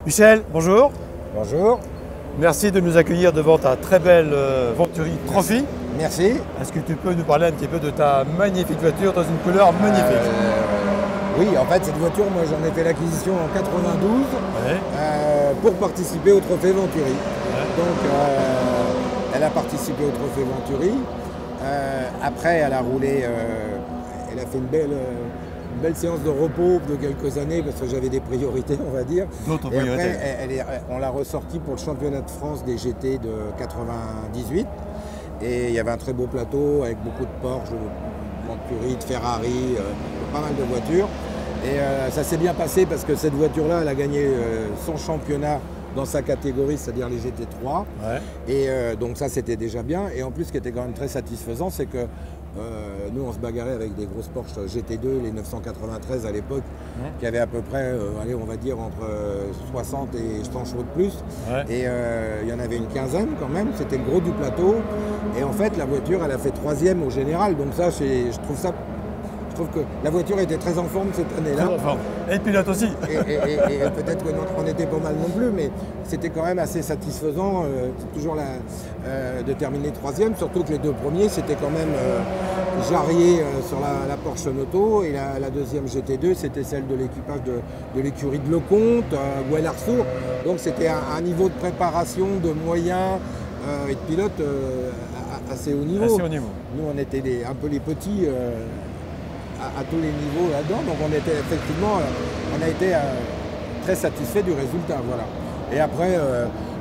Michel, bonjour. Bonjour. Merci de nous accueillir devant ta très belle Venturi Trophy. Merci. Est-ce que tu peux nous parler un petit peu de ta magnifique voiture dans une couleur magnifique? Oui, en fait, cette voiture, moi, j'en ai fait l'acquisition en 92 Ouais. pour participer au Trophée Venturi. Ouais. Donc, elle a participé au Trophée Venturi. Après, elle a roulé, elle a fait une belle séance de repos de quelques années parce que j'avais des priorités, on va dire. D'autres Et priorités. après, on l'a ressortie pour le championnat de France des GT de 98. Et il y avait un très beau plateau avec beaucoup de Porsche, de Venturi, de Ferrari, pas mal de voitures. Et ça s'est bien passé parce que cette voiture-là, elle a gagné son championnat dans sa catégorie, c'est-à-dire les GT3. Ouais. Et donc ça, c'était déjà bien. Et en plus, ce qui était quand même très satisfaisant, c'est que nous, on se bagarrait avec des grosses Porsche GT2, les 993 à l'époque, qui avaient à peu près, allez, on va dire, entre 60 et 100 chevaux de plus. Ouais. Et il y en avait une quinzaine quand même, c'était le gros du plateau. Et en fait, la voiture, elle a fait 3e au général. Donc ça, je trouve que la voiture était très en forme cette année-là. Et le pilote aussi. Et peut-être qu'on n'était pas mal non plus, mais c'était quand même assez satisfaisant toujours de terminer 3e, surtout que les deux premiers, c'était quand même Jarier sur la Porsche Noto, et la deuxième GT2, c'était celle de l'équipage de l'écurie de Lecomte, Gouel-Arsour. Donc c'était un niveau de préparation, de moyens et de pilote assez haut niveau. Assez haut niveau. Nous, on était un peu les petits à tous les niveaux là-dedans, donc on était effectivement, on a été très satisfait du résultat, voilà. Et après,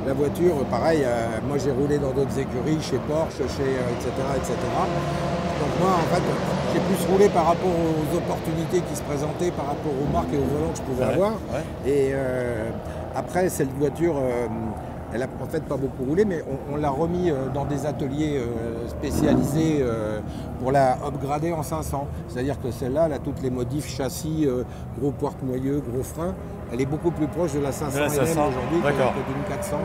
la voiture, pareil, moi j'ai roulé dans d'autres écuries, chez Porsche, etc., etc. Donc moi, en fait, j'ai plus roulé par rapport aux opportunités qui se présentaient, par rapport aux marques et aux volants que je pouvais avoir. Ouais. Et après, cette voiture, elle n'a en fait pas beaucoup roulé, mais on l'a remis dans des ateliers spécialisés pour la upgrader en 500. C'est-à-dire que celle-là, elle a toutes les modifs châssis, gros porte-noyeux, gros frein. Elle est beaucoup plus proche de la 500 aujourd'hui que d'une 400,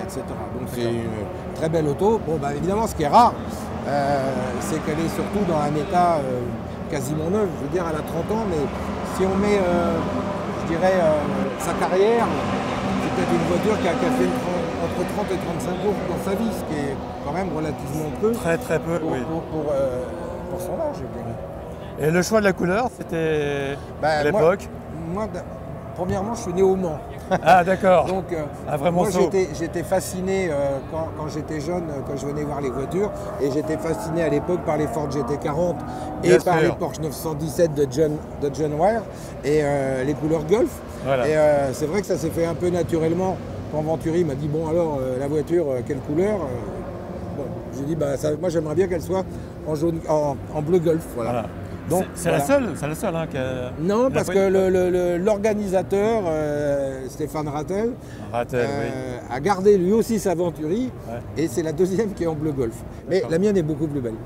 etc. Donc c'est une très belle auto. Bon, bah, évidemment, ce qui est rare, c'est qu'elle est surtout dans un état quasiment neuf. Je veux dire, elle a 30 ans, mais si on met, je dirais, sa carrière, c'est peut-être une voiture qui a fait entre 30 et 35 jours dans sa vie, ce qui est quand même relativement peu. Très peu, oui. Pour son âge, je dirais. Et le choix de la couleur, c'était à l'époque? Moi, premièrement, je suis né au Mans. Ah, d'accord. Donc, vraiment moi, j'étais fasciné quand j'étais jeune, quand je venais voir les voitures, et j'étais fasciné à l'époque par les Ford GT40 et par les Porsche 917 de John Ware et les couleurs Golf. Voilà. Et c'est vrai que ça s'est fait un peu naturellement. Quand Venturi m'a dit, bon alors, la voiture, quelle couleur? Bon, j'ai dit, bah, moi j'aimerais bien qu'elle soit en bleu Golf. Voilà. Donc, c'est la seule hein, Non, parce que l'organisateur, Stéphane Rattel, a gardé lui aussi sa Venturi, et c'est la deuxième qui est en bleu Golf. Mais la mienne est beaucoup plus belle.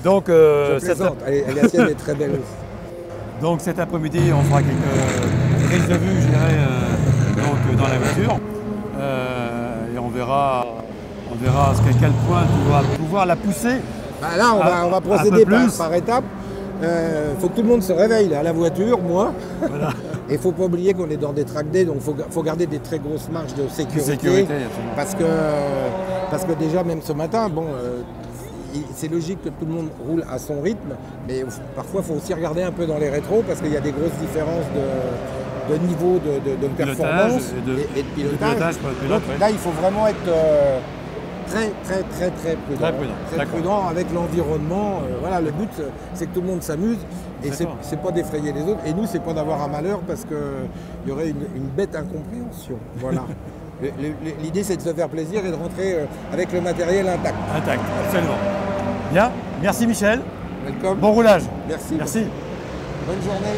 Donc, la sienne est très belle aussi. Donc cet après-midi, on fera quelques prises de vue, je dirais, dans la voiture. Et on verra jusqu'à quel point tu vas pouvoir la pousser. Bah là, on va procéder par étapes. Il faut que tout le monde se réveille là, à la voiture, moi. Voilà. Et il ne faut pas oublier qu'on est dans des track days, donc il faut garder des très grosses marges de sécurité. Parce que déjà, même ce matin, bon, c'est logique que tout le monde roule à son rythme, mais parfois il faut aussi regarder un peu dans les rétros parce qu'il y a des grosses différences de niveau de performance et de pilotage. Donc là, il faut vraiment être très prudent. Très prudent avec l'environnement. Voilà, le but, c'est que tout le monde s'amuse et c'est pas d'effrayer les autres. Et nous, c'est pas d'avoir un malheur parce qu'il y aurait une bête incompréhension. Voilà. L'idée, c'est de se faire plaisir et de rentrer avec le matériel intact. Intact, absolument. Bien, merci Michel. Welcome. Bon roulage. Merci. Merci. Bonne journée.